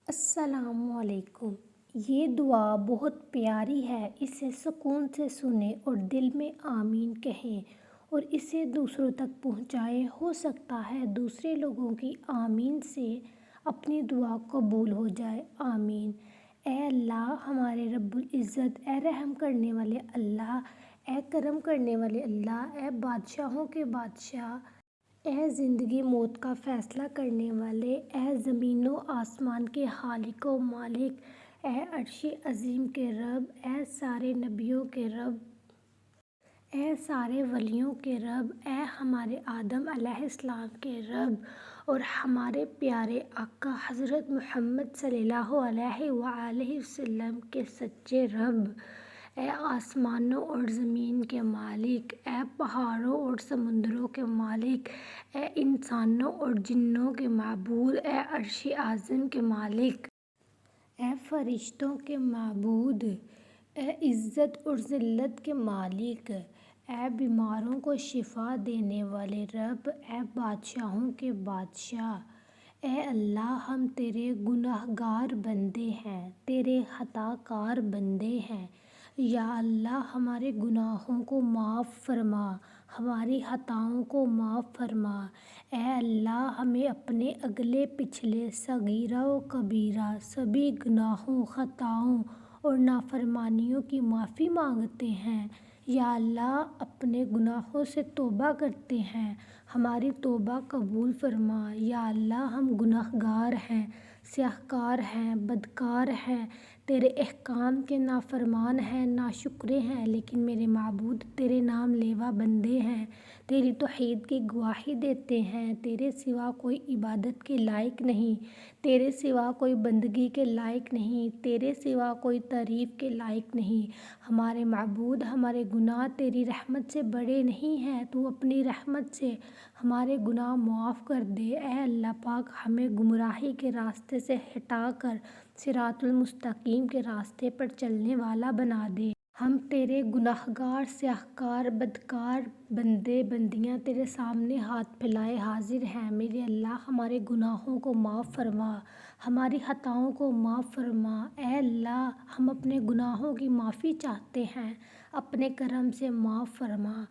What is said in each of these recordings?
السلام علیکم۔ یہ دعا بہت پیاری ہے، اسے سکون سے سنیں اور دل میں آمین کہیں اور اسے دوسروں تک پہنچائیں۔ ہو سکتا ہے دوسرے لوگوں کی آمین سے اپنی دعا قبول ہو جائے۔ آمین۔ اے اللہ ہمارے رب العزت، اے رحم کرنے والے اللہ، اے کرم کرنے والے اللہ، اے بادشاہوں کے بادشاہ، اے زندگی موت کا فیصلہ کرنے والے، اے زمین و آسمان کے خالق و مالک، اے عرش عظیم کے رب، اے سارے نبیوں کے رب، اے سارے ولیوں کے رب، اے ہمارے آدم علیہ السلام کے رب اور ہمارے پیارے آقا حضرت محمد صلی اللہ علیہ وآلہ وسلم کے سچے رب، اے آسمانوں اور زمین کے مالک، اے پہاڑوں اور سمندروں کے مالک، اے انسانوں اور جنوں کے معبود، اے عرش اعظم کے مالک، اے فرشتوں کے معبود، اے عزت اور ذلت کے مالک، اے بیماروں کو شفا دینے والے رب، اے بادشاہوں کے بادشاہ، اے اللہ ہم تیرے گناہ گار بندے ہیں، تیرے خطا کار بندے ہیں۔ یا اللہ ہمارے گناہوں کو معاف فرما، ہماری خطاؤں کو معاف فرما۔ اے اللہ ہمیں اپنے اگلے پچھلے صغیرہ و کبیرہ سبھی گناہوں، خطاؤں اور نافرمانیوں کی معافی مانگتے ہیں۔ یا اللہ اپنے گناہوں سے توبہ کرتے ہیں، ہماری توبہ قبول فرما۔ یا اللہ ہم گناہ گار ہیں، سیاہ کار ہیں، بدکار ہیں، تیرے احکام کے نافرمان ہیں، ناشکرے ہیں، لیکن میرے معبود تیرے نام لیوا بندے ہیں، تیری توحید کی گواہی دیتے ہیں۔ تیرے سوا کوئی عبادت کے لائق نہیں، تیرے سوا کوئی بندگی کے لائق نہیں، تیرے سوا کوئی تعریف کے لائق نہیں۔ ہمارے معبود ہمارے گناہ تیری رحمت سے بڑے نہیں ہیں، تو اپنی رحمت سے ہمارے گناہ معاف کر دے۔ اے اللہ پاک ہمیں گمراہی کے راستے سے ہٹا کر صراط المستقیم کے راستے پر چلنے والا بنا دے۔ ہم تیرے گناہ گار، سیاہ کار، بدکار بندے بندیاں تیرے سامنے ہاتھ پھیلائے حاضر ہیں۔ میرے اللہ ہمارے گناہوں کو معاف فرما، ہماری خطاؤں کو معاف فرما۔ اے اللہ ہم اپنے گناہوں کی معافی چاہتے ہیں، اپنے کرم سے معاف فرما۔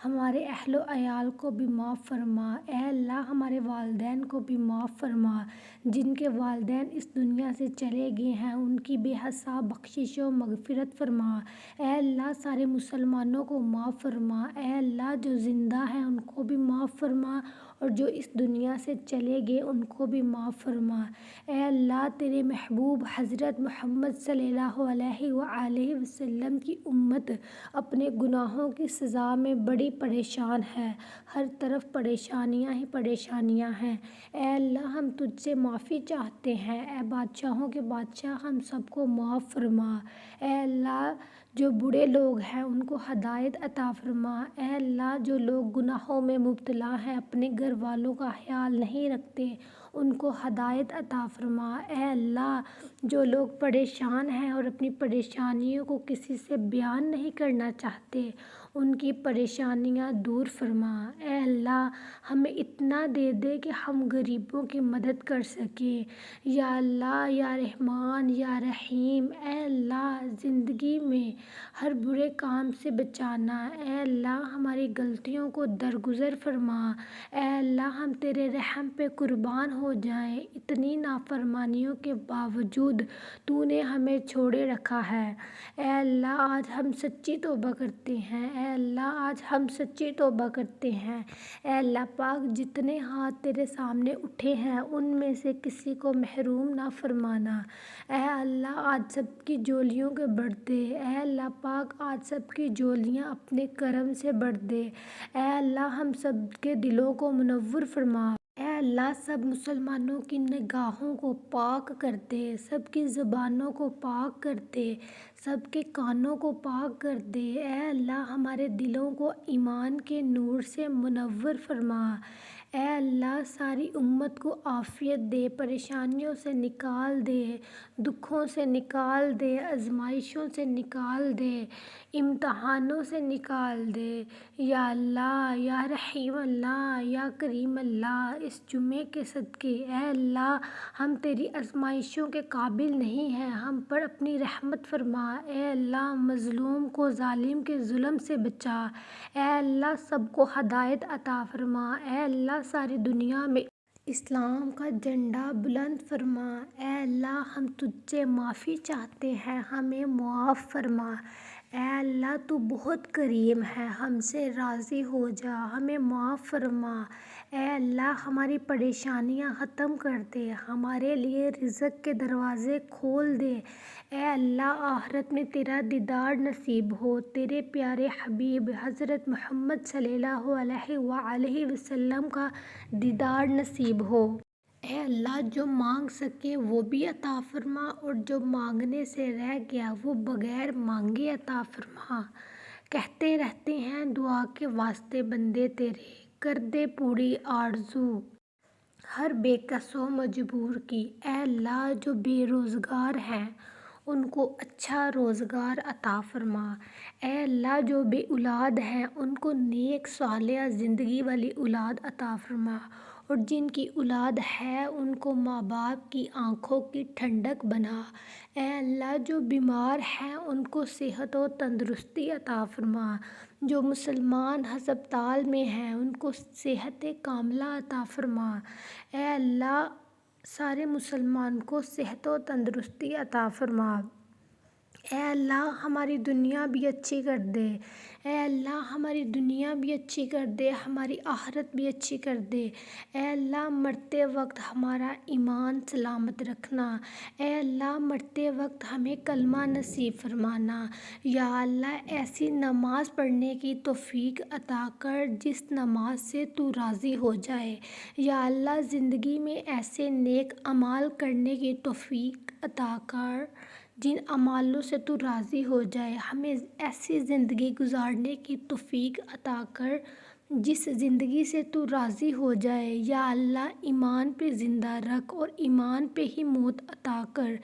ہمارے اہل و عیال کو بھی معاف فرما۔ اے اللہ ہمارے والدین کو بھی معاف فرما، جن کے والدین اس دنیا سے چلے گئے ہیں ان کی بے حساب بخشش و مغفرت فرما۔ اے اللہ سارے مسلمانوں کو معاف فرما۔ اے اللہ جو زندہ ہیں ان کو بھی معاف فرما اور جو اس دنیا سے چلے گئے ان کو بھی معاف فرما۔ اے اللہ تیرے محبوب حضرت محمد صلی اللہ علیہ وآلہ وسلم کی امت اپنے گناہوں کی سزا میں بڑی پریشان ہے، ہر طرف پریشانیاں ہی پریشانیاں ہیں۔ اے اللہ ہم تجھ سے معافی چاہتے ہیں، اے بادشاہوں کے بادشاہ ہم سب کو معاف فرما۔ اے اللہ جو بڑے لوگ ہیں ان کو ہدایت عطا فرما۔ اے اللہ جو لوگ گناہوں میں مبتلا ہیں، اپنے گھر والوں کا خیال نہیں رکھتے، ان کو ہدایت عطا فرما۔ اے اللہ جو لوگ پریشان ہیں اور اپنی پریشانیوں کو کسی سے بیان نہیں کرنا چاہتے، ان کی پریشانیاں دور فرما۔ اے اللہ ہمیں اتنا دے دے کہ ہم غریبوں کی مدد کر سکیں۔ یا اللہ یا رحمان یا رحیم، اے اللہ زندگی میں ہر برے کام سے بچانا۔ اے اللہ ہماری غلطیوں کو درگزر فرما۔ اے اللہ ہم تیرے رحم پہ قربان ہو جائیں، اتنی نافرمانیوں کے باوجود تو نے ہمیں چھوڑے رکھا ہے۔ اے اللہ آج ہم سچی توبہ کرتے ہیں، اے اللہ آج ہم سچی توبہ کرتے ہیں۔ اے اللہ پاک جتنے ہاتھ تیرے سامنے اٹھے ہیں ان میں سے کسی کو محروم نہ فرمانا۔ اے اللہ آج سب کی جھولیوں کے بھر دے، اے اللہ پاک آج سب کی جھولیاں اپنے کرم سے بھر دے۔ اے اللہ ہم سب کے دلوں کو منور فرما۔ اے اللہ سب مسلمانوں کی نگاہوں کو پاک کر دے، سب کی زبانوں کو پاک کر دے، سب کے کانوں کو پاک کر دے۔ اے اللہ ہمارے دلوں کو ایمان کے نور سے منور فرما۔ اے اللہ ساری امت کو عافیت دے، پریشانیوں سے نکال دے، دکھوں سے نکال دے، آزمائشوں سے نکال دے، امتحانوں سے نکال دے۔ یا اللہ، یا رحیم اللہ، یا کریم اللہ، اس جمعے کے صدقے اے اللہ ہم تیری آزمائشوں کے قابل نہیں ہیں، ہم پر اپنی رحمت فرما۔ اے اللہ مظلوم کو ظالم کے ظلم سے بچا۔ اے اللہ سب کو ہدایت عطا فرما۔ اے اللہ ساری دنیا میں اسلام کا جھنڈا بلند فرما۔ اے اللہ ہم تجھ سے معافی چاہتے ہیں، ہمیں معاف فرما۔ اے اللہ تو بہت کریم ہے، ہم سے راضی ہو جا، ہمیں معاف فرما۔ اے اللہ ہماری پریشانیاں ختم کر دے، ہمارے لیے رزق کے دروازے کھول دے۔ اے اللہ آخرت میں تیرا دیدار نصیب ہو، تیرے پیارے حبیب حضرت محمد صلی اللہ علیہ وآلہ وسلم کا دیدار نصیب ہو۔ اے اللہ جو مانگ سکے وہ بھی عطا فرما، اور جو مانگنے سے رہ گیا وہ بغیر مانگے عطا فرما۔ کہتے رہتے ہیں دعا کے واسطے بندے تیرے، کر دے پوری آرزو ہر بے کس و مجبور کی۔ اے اللہ جو بے روزگار ہیں ان کو اچھا روزگار عطا فرما۔ اے اللہ جو بے اولاد ہیں ان کو نیک صالحہ زندگی والی اولاد عطا فرما، اور جن کی اولاد ہے ان کو ماں باپ کی آنکھوں کی ٹھنڈک بنا۔ اے اللہ جو بیمار ہیں ان کو صحت و تندرستی عطا فرما، جو مسلمان ہسپتال میں ہیں ان کو صحت کاملہ عطا فرما۔ اے اللہ سارے مسلمان کو صحت و تندرستی عطا فرما۔ اے اللہ ہماری دنیا بھی اچھی کر دے، اے اللہ ہماری دنیا بھی اچھی کر دے، ہماری آخرت بھی اچھی کر دے۔ اے اللہ مرتے وقت ہمارا ایمان سلامت رکھنا، اے اللہ مرتے وقت ہمیں کلمہ نصیب فرمانا۔ یا اللہ ایسی نماز پڑھنے کی توفیق عطا کر جس نماز سے تو راضی ہو جائے۔ یا اللہ زندگی میں ایسے نیک اعمال کرنے کی توفیق عطا کر جن اعمالوں سے تو راضی ہو جائے، ہمیں ایسی زندگی گزارنے کی توفیق عطا کر جس زندگی سے تو راضی ہو جائے۔ یا اللہ ایمان پہ زندہ رکھ اور ایمان پہ ہی موت عطا کر۔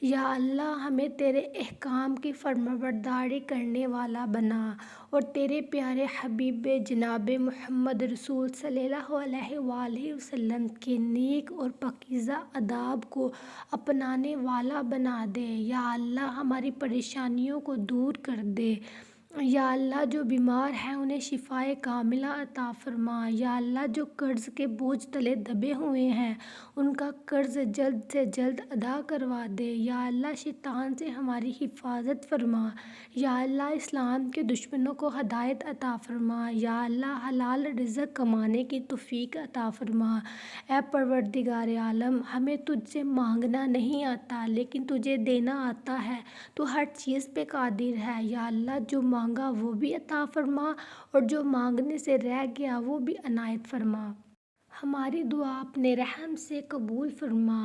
یا اللہ ہمیں تیرے احکام کی فرمانبرداری کرنے والا بنا، اور تیرے پیارے حبیب جناب محمد رسول صلی اللہ علیہ وآلہ وسلم کے نیک اور پاکیزہ آداب کو اپنانے والا بنا دے۔ یا اللہ ہماری پریشانیوں کو دور کر دے۔ یا اللہ جو بیمار ہیں انہیں شفائے کاملہ عطا فرما۔ یا اللہ جو قرض کے بوجھ تلے دبے ہوئے ہیں ان کا قرض جلد سے جلد ادا کروا دے۔ یا اللہ شیطان سے ہماری حفاظت فرما۔ یا اللہ اسلام کے دشمنوں کو ہدایت عطا فرما۔ یا اللہ حلال رزق کمانے کی توفیق عطا فرما۔ اے پروردگار عالم ہمیں تجھ سے مانگنا نہیں آتا لیکن تجھے دینا آتا ہے، تو ہر چیز پہ قادر ہے۔ یا اللہ جو مانگا وہ بھی عطا فرما، اور جو مانگنے سے رہ گیا وہ بھی عنایت فرما۔ ہماری دعا اپنے رحم سے قبول فرما،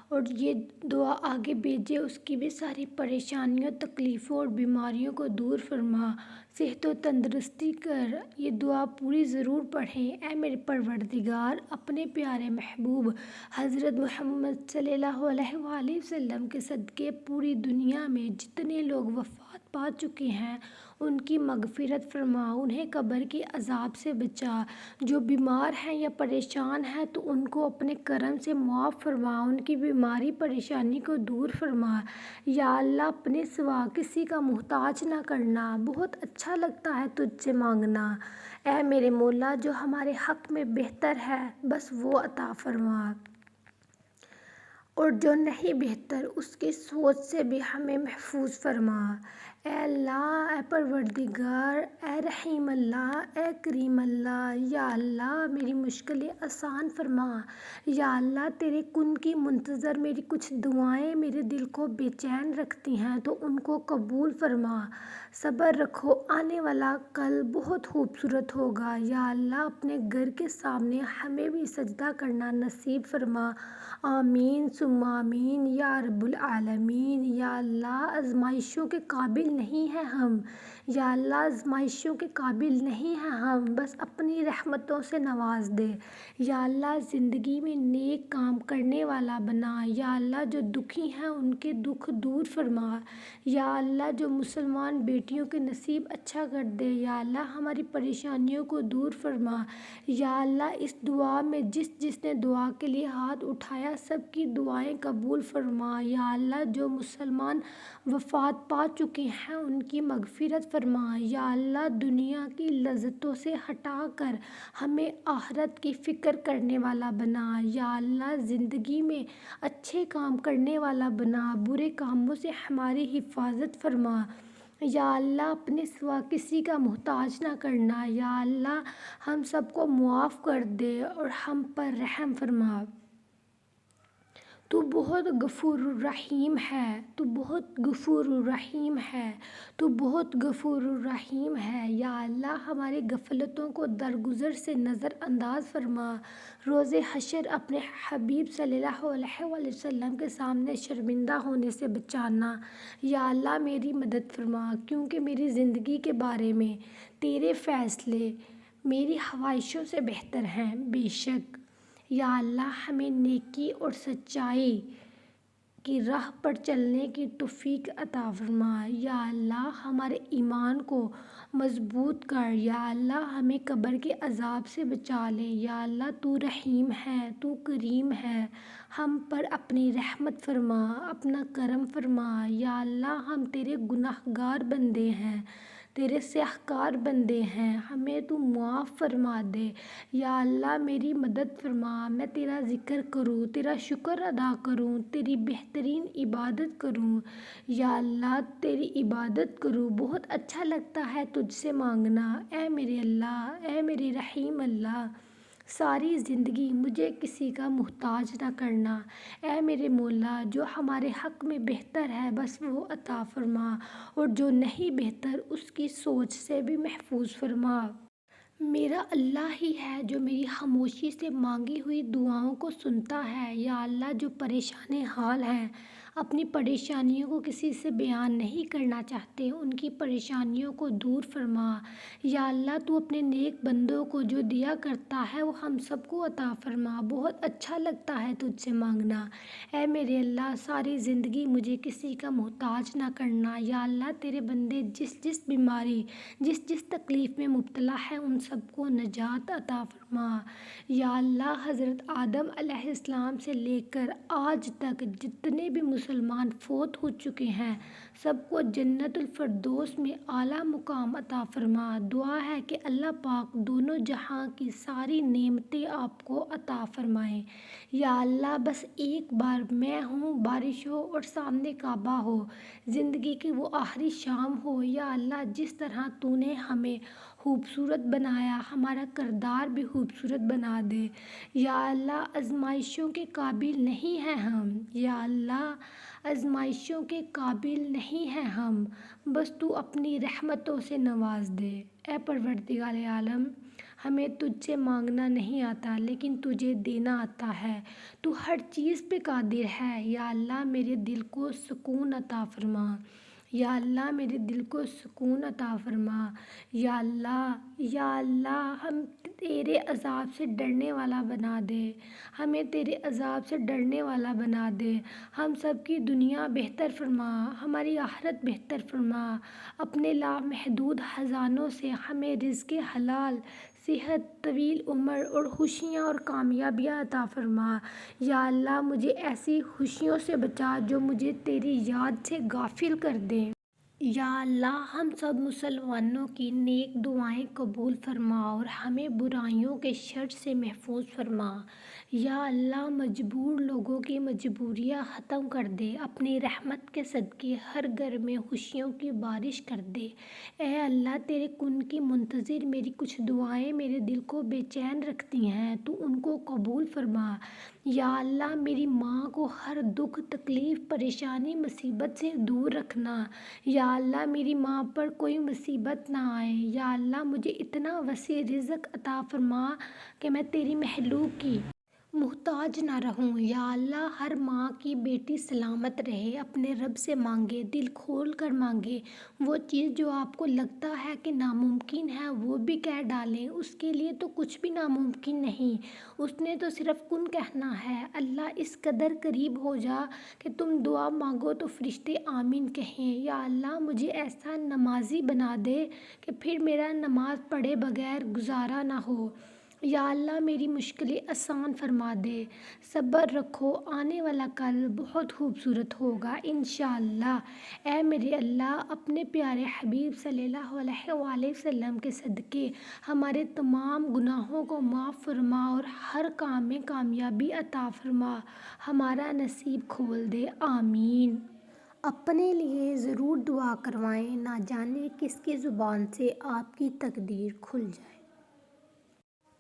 اور یہ دعا آگے بھیجے، اس کی بھی ساری پریشانیوں، تکلیفوں اور بیماریوں کو دور فرما، صحت و تندرستی کر۔ یہ دعا پوری ضرور پڑھیں۔ اے میرے پروردگار اپنے پیارے محبوب حضرت محمد صلی اللہ علیہ وآلہ وسلم کے صدقے پوری دنیا میں جتنے لوگ وفات پا چکے ہیں ان کی مغفرت فرما، انہیں قبر کے عذاب سے بچا۔ جو بیمار ہیں یا پریشان ہیں تو ان کو اپنے کرم سے معاف فرما، ان کی بیماری پریشانی کو دور فرما۔ یا اللہ اپنے سوا کسی کا محتاج نہ کرنا، بہت اچھا لگتا ہے تجھ سے مانگنا۔ اے میرے مولا جو ہمارے حق میں بہتر ہے بس وہ عطا فرما، اور جو نہیں بہتر اس کی سوچ سے بھی ہمیں محفوظ فرما۔ اے اللہ، اے پروردگار، اے رحیم اللہ، اے کریم اللہ، یا اللہ میری مشکلیں آسان فرما۔ یا اللہ تیرے کن کی منتظر میری کچھ دعائیں میرے دل کو بے چین رکھتی ہیں تو ان کو قبول فرما۔ صبر رکھو، آنے والا کل بہت خوبصورت ہوگا۔ یا اللہ اپنے گھر کے سامنے ہمیں بھی سجدہ کرنا نصیب فرما۔ آمین ثم آمین یا رب العالمین۔ یا اللہ آزمائشوں کے قابل نہیں ہیں ہم، یا اللہ آزمائشوں کے قابل نہیں ہیں ہم، بس اپنی رحمتوں سے نواز دے۔ یا اللہ زندگی میں نیک کام کرنے والا بنا۔ یا اللہ جو دکھی ہیں ان کے دکھ دور فرما۔ یا اللہ جو مسلمان بیٹیوں کے نصیب اچھا کر دے۔ یا اللہ ہماری پریشانیوں کو دور فرما۔ یا اللہ اس دعا میں جس نے دعا کے لیے ہاتھ اٹھایا سب کی دعائیں قبول فرما۔ یا اللہ جو مسلمان وفات پا چکے ہیں ان کی مغفرت فرما۔ یا اللہ دنیا کی لذتوں سے ہٹا کر ہمیں آخرت کی فکر کرنے والا بنا۔ یا اللہ زندگی میں اچھے کام کرنے والا بنا، برے کاموں سے ہماری حفاظت فرما۔ یا اللہ اپنے سوا کسی کا محتاج نہ کرنا۔ یا اللہ ہم سب کو معاف کر دے اور ہم پر رحم فرما۔ تو بہت غفور الرحیم ہے، تو بہت غفور الرحیم ہے، تو بہت غفور الرحیم ہے۔ یا اللہ ہماری غفلتوں کو درگزر سے نظر انداز فرما۔ روز حشر اپنے حبیب صلی اللہ علیہ وآلہ وسلم کے سامنے شرمندہ ہونے سے بچانا۔ یا اللہ میری مدد فرما، کیونکہ میری زندگی کے بارے میں تیرے فیصلے میری خواہشوں سے بہتر ہیں بے شک۔ یا اللہ ہمیں نیکی اور سچائی کی راہ پر چلنے کی توفیق عطا فرما۔ یا اللہ ہمارے ایمان کو مضبوط کر۔ یا اللہ ہمیں قبر کے عذاب سے بچا لے۔ یا اللہ تو رحیم ہے، تو کریم ہے، ہم پر اپنی رحمت فرما، اپنا کرم فرما۔ یا اللہ ہم تیرے گناہگار بندے ہیں، تیرے سیاہکار بندے ہیں، ہمیں تو معاف فرما دے۔ یا اللہ میری مدد فرما، میں تیرا ذکر کروں، تیرا شکر ادا کروں، تیری بہترین عبادت کروں۔ یا اللہ تیری عبادت کروں، بہت اچھا لگتا ہے تجھ سے مانگنا۔ اے میرے اللہ، اے میرے رحیم اللہ، ساری زندگی مجھے کسی کا محتاج نہ کرنا۔ اے میرے مولا جو ہمارے حق میں بہتر ہے بس وہ عطا فرما، اور جو نہیں بہتر اس کی سوچ سے بھی محفوظ فرما۔ میرا اللہ ہی ہے جو میری خاموشی سے مانگی ہوئی دعاؤں کو سنتا ہے۔ یا اللہ جو پریشان حال ہیں، اپنی پریشانیوں کو کسی سے بیان نہیں کرنا چاہتے، ان کی پریشانیوں کو دور فرما۔ یا اللہ تو اپنے نیک بندوں کو جو دیا کرتا ہے وہ ہم سب کو عطا فرما، بہت اچھا لگتا ہے تجھ سے مانگنا۔ اے میرے اللہ ساری زندگی مجھے کسی کا محتاج نہ کرنا۔ یا اللہ تیرے بندے جس بیماری جس تکلیف میں مبتلا ہے ان سب کو نجات عطا فرما۔ یا اللہ حضرت آدم علیہ السلام سے لے کر آج تک جتنے بھی مسلمان فوت ہو چکے ہیں سب کو جنت الفردوس میں اعلیٰ مقام عطا فرما۔ دعا ہے کہ اللہ پاک دونوں جہاں کی ساری نعمتیں آپ کو عطا فرمائیں۔ یا اللہ بس ایک بار میں ہوں، بارش ہو اور سامنے کعبہ ہو، زندگی کی وہ آخری شام ہو۔ یا اللہ جس طرح تو نے ہمیں خوبصورت بنایا ہمارا کردار بھی خوبصورت بنا دے۔ یا اللہ آزمائشوں کے قابل نہیں ہیں ہم، یا اللہ آزمائشوں کے قابل نہیں ہیں ہم، بس تو اپنی رحمتوں سے نواز دے۔ اے پروردگار عالم ہمیں تجھ سے مانگنا نہیں آتا لیکن تجھے دینا آتا ہے، تو ہر چیز پہ قادر ہے۔ یا اللہ میرے دل کو سکون عطا فرما، یا اللہ میرے دل کو سکون عطا فرما۔ یا اللہ ہم تیرے عذاب سے ڈرنے والا بنا دے، ہمیں تیرے عذاب سے ڈرنے والا بنا دے، ہم سب کی دنیا بہتر فرما، ہماری آخرت بہتر فرما، اپنے لامحدود خزانوں سے ہمیں رزق حلال، صحت، طویل عمر اور خوشیاں اور کامیابیاں عطا فرما۔ یا اللہ مجھے ایسی خوشیوں سے بچا جو مجھے تیری یاد سے غافل کر دیں۔ یا اللہ ہم سب مسلمانوں کی نیک دعائیں قبول فرما اور ہمیں برائیوں کے شر سے محفوظ فرما۔ یا اللہ مجبور لوگوں کی مجبوریاں ختم کر دے، اپنی رحمت کے صدقے ہر گھر میں خوشیوں کی بارش کر دے۔ اے اللہ تیرے کن کی منتظر میری کچھ دعائیں میرے دل کو بے چین رکھتی ہیں، تو ان کو قبول فرما۔ یا اللہ میری ماں کو ہر دکھ تکلیف پریشانی مصیبت سے دور رکھنا۔ یا اللہ میری ماں پر کوئی مصیبت نہ آئے۔ یا اللہ مجھے اتنا وسیع رزق عطا فرما کہ میں تیری مخلوق کی محتاج نہ رہوں۔ یا اللہ، ہر ماں کی بیٹی سلامت رہے، اپنے رب سے مانگے، دل کھول کر مانگے، وہ چیز جو آپ کو لگتا ہے کہ ناممکن ہے وہ بھی کہہ ڈالیں۔ اس کے لیے تو کچھ بھی ناممکن نہیں، اس نے تو صرف کن کہنا ہے۔ اللہ اس قدر قریب ہو جا کہ تم دعا مانگو تو فرشتے آمین کہیں۔ یا اللہ، مجھے ایسا نمازی بنا دے کہ پھر میرا نماز پڑھے بغیر گزارا نہ ہو۔ یا اللہ، میری مشکلیں آسان فرما دے۔ صبر رکھو، آنے والا کل بہت خوبصورت ہوگا انشاءاللہ۔ اے میرے اللہ، اپنے پیارے حبیب صلی اللہ علیہ وآلہ وسلم کے صدقے ہمارے تمام گناہوں کو معاف فرما اور ہر کام میں کامیابی عطا فرما، ہمارا نصیب کھول دے، آمین۔ اپنے لیے ضرور دعا کروائیں، نہ جانے کس کی زبان سے آپ کی تقدیر کھل جائے۔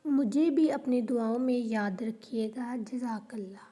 مجھے بھی اپنی دعاؤں میں یاد رکھیے گا۔ جزاک اللہ۔